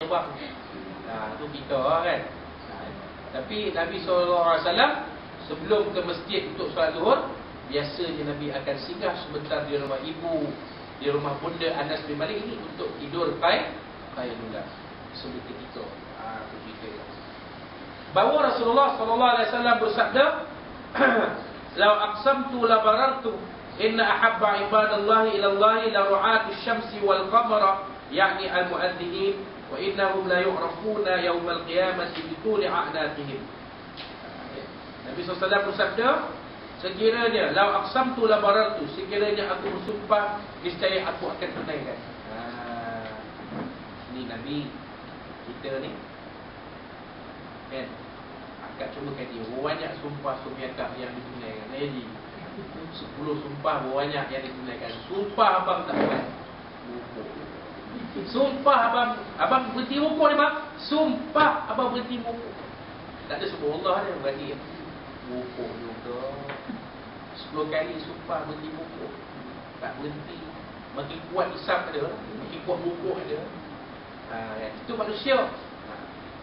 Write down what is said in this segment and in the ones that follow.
terbang. Tu kita kan. Tapi Nabi SAW sebelum ke masjid untuk solat zuhur, biasanya Nabi akan singgah sebentar di rumah ibu, di rumah bunda Anas bin Malik ini untuk tidur Qailulah seperti itu. Itu kita. Bahawa Rasulullah SAW bersabda, "Lau aqsamtu la barartu, inna ahabba ibadallahi ila Allah la ru'atu syamsi wal qamara, yakni al-mu'adzinin, wa innahum la yu'rafuna yawmal qiyamati bi tuli a'naqihim." Nabi SAW bersabda, sekiranya lau aqsamtu la barartu, sekiranya aku bersumpah, niscaya aku akan tunaikan. Ni Nabi kita ni kan, akak cuba kaji banyak sumpah suami akak yang ditunaikan. Haji 10 sumpah banyak yang ditunaikan. Sumpah abang tak buat rukuk. Sumpah abang berhenti rukuk ni bang. Sumpah abang berhenti rukuk. Tak ada subhanallah dia berhenti rukuk juga. 10 kali sumpah berhenti rukuk, tak berhenti. Makin kuat isap ada, makin kuat rukuk ada. Itu manusia.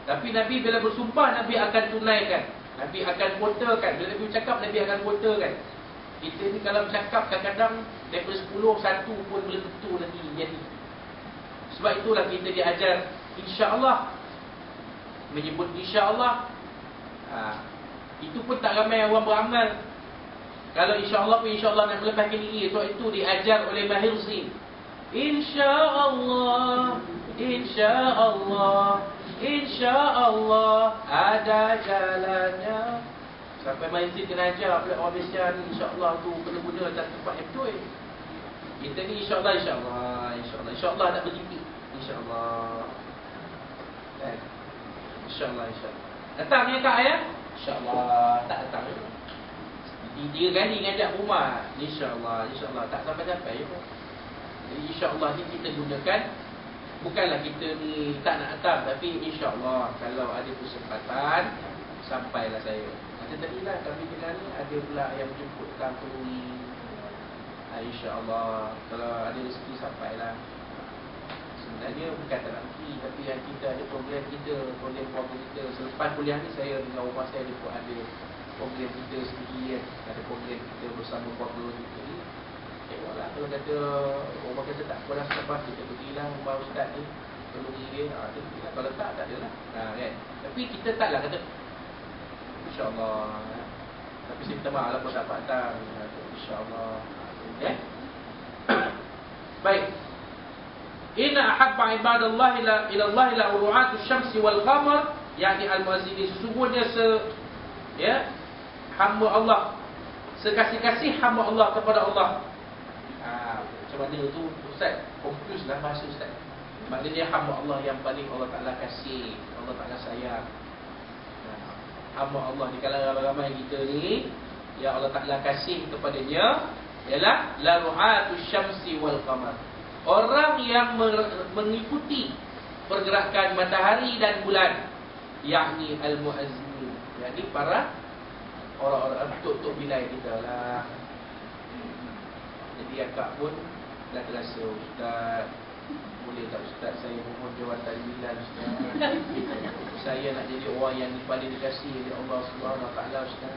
Tapi Nabi bila bersumpah, Nabi akan tunaikan. Nabi akan kotakan. Bila Nabi bercakap, Nabi akan kotakan. Kita ni kalau bercakap kadang-kadang daripada 10, 1 pun belum tentu nanti jadi. Sebab itulah kita diajar insya-Allah. Menyebut insya-Allah. Itu pun tak ramai orang beramal. Kalau insya-Allah pun insya-Allah nak melepaskan diri. Sebab itu diajar oleh Mahir Zain. Insya-Allah, insya-Allah, insya-Allah ada jalannya. Sampai Mahir kena ajar pula orang Malaysia ni, insya-Allah tu kena guna atas tempat yang betul. Kita ni insya-Allah, insya-Allah, insya-Allah, insya-Allah nak berhenti. Insya-Allah. Kan? Insya-Allah, insya-Allah. Datang ni Kak ya? Insya-Allah tak datang. Dia kali ngajak rumah. Insya-Allah, insya-Allah tak sampai-sampai je. Jadi insya-Allah ni kita gunakan, bukanlah kita ni tak nak datang, tapi insya-Allah kalau ada kesempatan sampailah saya. Ada tadilah kami kenal ni, ada pula yang menjemput datang pergi. InsyaAllah kalau ada rezeki sampailah. Sebenarnya bukan tak nak pergi, tapi yang kita ada program kita, program keluarga kita. Selepas kuliah ni saya dengan rumah saya pun ada program kita sendiri kan. Ada program kita bersama keluarga kita ni. Tengoklah kalau kata orang kata tak apalah, selepas kita pergilah rumah ustaz ni, tolong dia. Kalau tak adalah kan. Tapi kita taklah kata insya-Allah. Tapi saya minta maaf lah kalau tak patang. InsyaAllah. Okay? Baik. Inna ahabba ibadallahi ila Allah la ru'atu syamsi wal qamar, yakni al-muazzinin. Sesungguhnya hamba Allah, sekasih-kasih hamba Allah kepada Allah. Macam mana tu Ustaz? Confuse lah bahasa Ustaz. Maknanya hamba Allah yang paling Allah Ta'ala kasih, Allah Ta'ala sayang. Hamba Allah di kalangan ramai kita ni, yang Allah Ta'ala kasih kepadanya ialah la ru'atu syamsi wal qamar. Orang yang mengikuti pergerakan matahari dan bulan, yakni al-muazzinin, yakni para orang-orang tok-tok bilai kita lah. Jadi akak pun dah terasa, Ustaz, boleh tak Ustaz saya mohon jawatan bilal Ustaz. Saya nak jadi orang yang paling dikasihi oleh Allah Subhanahu Wa Taala Ustaz.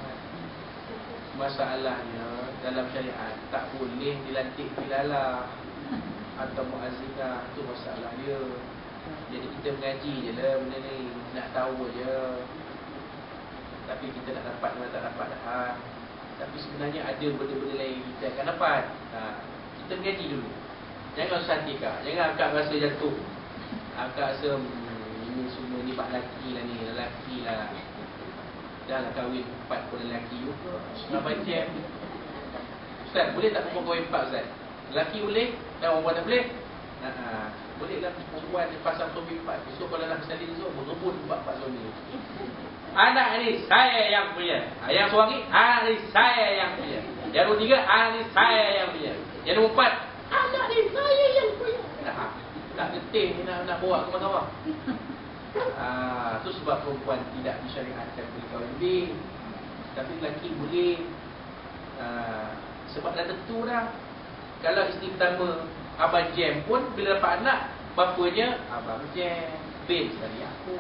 Masalahnya dalam syariat tak boleh dilantik bilalah atau muazzinah, tu masalah dia. Jadi kita mengaji je lah benda ni, nak tahu je. Tapi kita nak dapat mana tak dapat dah. Tapi sebenarnya ada benda-benda lain kita akan dapat. Kita mengaji dulu. Jangan santai Kak, jangan akak rasa jatuh. Akak rasa ini semua ni pak lelaki lah ni, lelaki lah. Dah lah kahwin 4 pun lelaki juga. Sampai jam. Ustaz, boleh tak perempuan kahwin 4 Ustaz? Lelaki boleh? Dan perempuan tak boleh? Boleh lah perempuan dia pasang suami 4. Besok kalau nak bersalin besok, berebut 4 suami. Anak ni saya yang punya. Yang seorang ni, anak ni saya yang punya. Yang nombor 3, anak ni saya yang punya. Yang nombor 4, anak ni saya yang punya. Tak getih ni nak bawa ke mahkamah. Tu sebab perempuan tidak disyariatkan boleh kahwin lebih. Tapi lelaki boleh. Sebab dah tentu dah. Kalau isteri pertama abang jam pun, bila dapat anak, bapanya abang jam. bin sekali aku.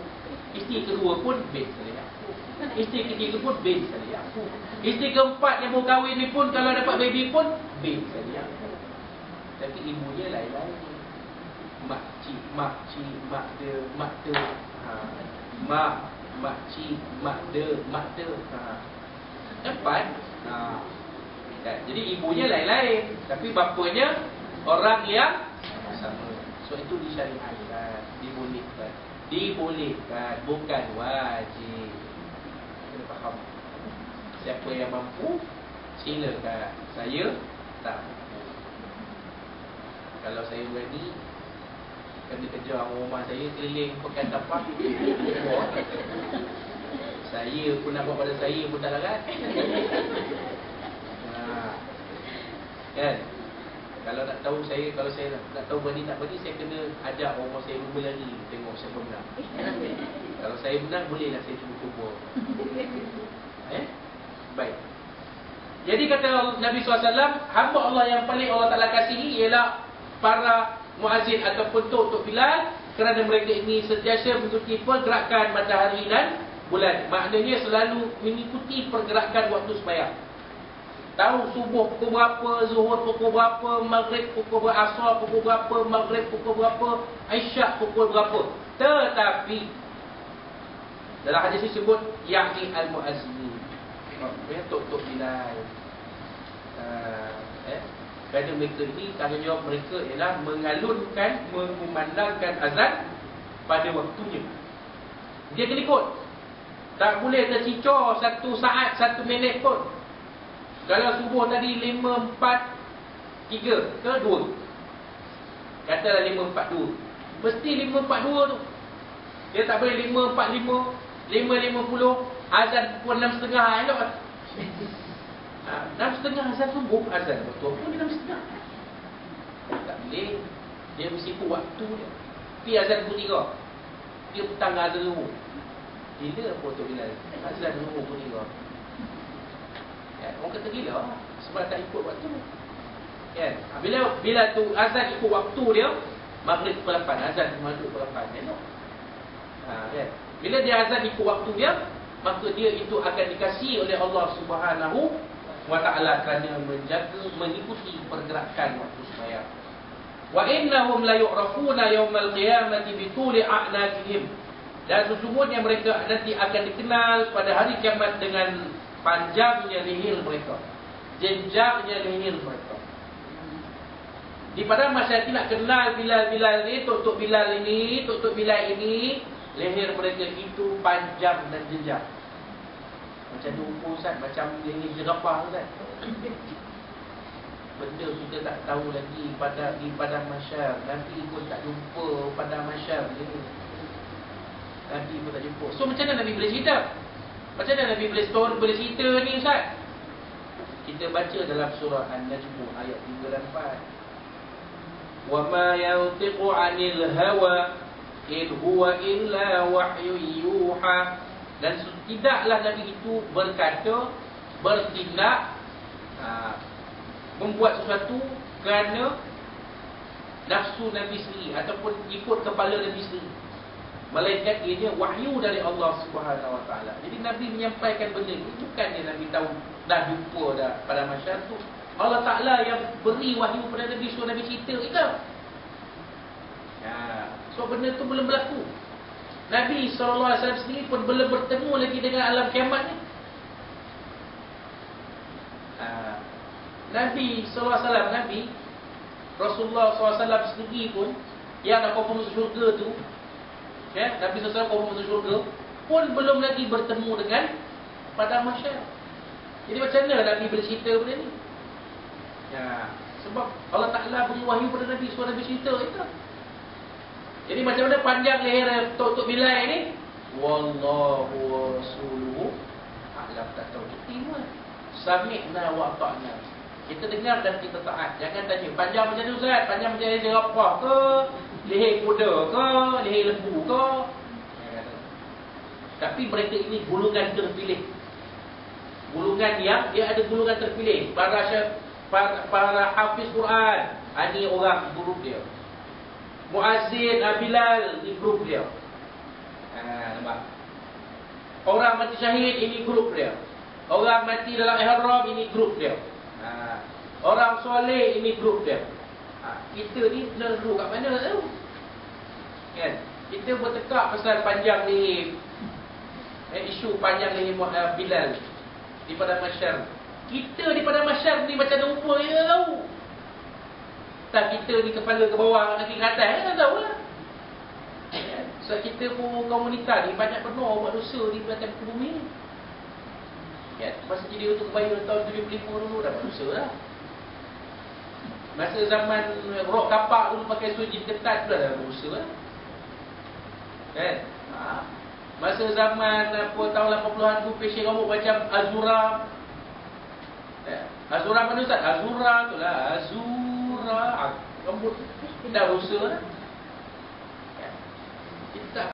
Isteri kedua pun bin sekali aku. Isteri ketiga pun bin sekali aku. Isteri keempat yang baru kahwin ni pun kalau dapat baby pun bin sekali aku. Tapi ibunya lain-lain. Makcik, makcik, mak de, mak de. Mak, makcik, mak de, mak de. Empat. Jadi ibunya lain-lain, tapi bapanya orang yang sama. So itu disyariatkan, dibolehkan. Dibolehkan, bukan wajib. Kena faham. Siapa yang mampu, silakan. Saya tak mampu. Kalau saya berani, kena kejar rumah saya keliling pekan tapak. Saya pun nak buat pada saya pun tak larat. Kan? Kalau nak tahu saya, kalau saya nak tahu berani tak berani, saya kena ajak orang saya berlari tengok siapa menang. Kalau saya menang, bolehlah saya cuba-cuba. Baik. Jadi kata Nabi SAW, hamba Allah yang paling Allah Ta'ala kasihi ialah para muazzin ataupun Tok Bilal, kerana mereka ini sentiasa mengikuti pergerakan matahari dan bulan. Maknanya selalu mengikuti pergerakan waktu sembahyang. Tahu subuh pukul berapa, zuhur pukul berapa, maghrib pukul berapa, asar pukul berapa, maghrib pukul berapa, isyak pukul berapa. Tetapi dalam hadis disebut yakni al-muazzin. Tok Bilal. Kerana mereka ini, tanggungjawab mereka ialah mengalunkan, mengumandangkan azan pada waktunya. Dia kena ikut. Tak boleh tercicor 1 saat 1 minit pun. Kalau subuh tadi 5.43 ke 2, katalah 5.42, mesti 5.42 tu. Dia tak boleh 5.45, 5.50, azan pukul 6.30 elok. 6.30 azan subuh, azan betul pun 6.30. Tak boleh. Dia mesti ikut waktu dia. Pergi azan pukul 3, dia petang azan zuhur. Gila apa tu Bilal? Azan zuhur pukul 3. Orang kata gila sebab tak ikut waktu. Kan? Bila tu azan ikut waktu dia, maghrib pukul 8, azan maghrib pukul 8. Elok. Kan? Bila dia azan ikut waktu dia, maka dia itu akan dikasihi oleh Allah Subhanahu wa Ta'ala kerana menjaga, mengikuti pergerakan waktu sembahyang. Wa innahum la yu'rafuna yaumal qiyamati bituli a'naqihim. Dan sesungguhnya mereka nanti akan dikenal pada hari kiamat dengan panjangnya leher mereka, jenjangnya leher mereka. Di padang masyarakat nak kenal Bilal ni, Tok Bilal ini, Tok Bilal ini, leher mereka itu panjang dan jenjang. Macam dupa Ustaz, macam leher jerapah Ustaz. Benda kita tak tahu lagi di padang masyarakat. Nanti pun tak jumpa padang masyarakat ni. Nanti pun tak jumpa. So macam mana Nabi boleh cerita? Macam mana Nabi boleh cerita ni Ustaz? Kita baca dalam surah An-Najm ayat 3 dan 4. Wa ma yantiqu 'anil hawa in huwa illa wahyu yuha. Dan tidaklah Nabi itu berkata, bertindak, membuat sesuatu kerana nafsu Nabi sendiri ataupun ikut kepala Nabi sendiri. Malaikat ianya wahyu dari Allah Subhanahu wa Ta'ala. Jadi Nabi menyampaikan benda ini, bukannya Nabi tahu dah jumpa dah pada masyarakat tu. Allah Ta'ala yang beri wahyu kepada Nabi, suruh Nabi cerita itu. So benda tu belum berlaku. Nabi SAW sendiri pun belum bertemu lagi dengan alam kiamat ni. Nabi SAW, Nabi Rasulullah SAW sendiri pun yang nak confirm masuk syurga tu, Nabi SAW confirm masuk syurga pun belum lagi bertemu dengan padang mahsyar. Jadi macam mana Nabi boleh cerita benda ni? Sebab Allah Ta'ala beri wahyu pada Nabi, suruh Nabi cerita itu. Jadi macam mana panjang leher Tok Bilal ni? Wallahu rasuluhu a'lam, tak tahu. Kita sami'na wa ta'na. Kita dengar dan kita taat. Jangan tanya panjang macam tu Ustaz, panjang macam leher jerapah ke, leher kuda ke, leher lembu ke. Tapi mereka ini golongan terpilih. Golongan yang dia ada golongan terpilih. Para hafiz Quran, ini orang grup dia. Muazzin Bilal di grup dia. Nampak? Orang mati syahid, ini grup dia. Orang mati dalam ihram, ini grup dia. Orang soleh, ini grup dia. Kita ni leru kat mana tu? Kan? Kita bertekak pasal panjang leher. Isu panjang leher Bilal di padang mahsyar. Kita di padang mahsyar ni macam rupa je tahu. Tak, kita ni kepala ke bawah, kaki ke atas, tak tahu lah. So kita pun komunitas ni banyak penuh buat dosa di belakang bumi ni. Ya, masa jadi untuk kebayang tahun 75 dulu dah buat dosa lah. Masa zaman rok kapak dulu pakai suji ketat pula dah buat dosa lah. Kan? Masa zaman tahun 80-an tu fashion rambut macam Azura. Azura mana Ustaz? Azura tu lah. Azura. Rambut dah dosa lah. Kita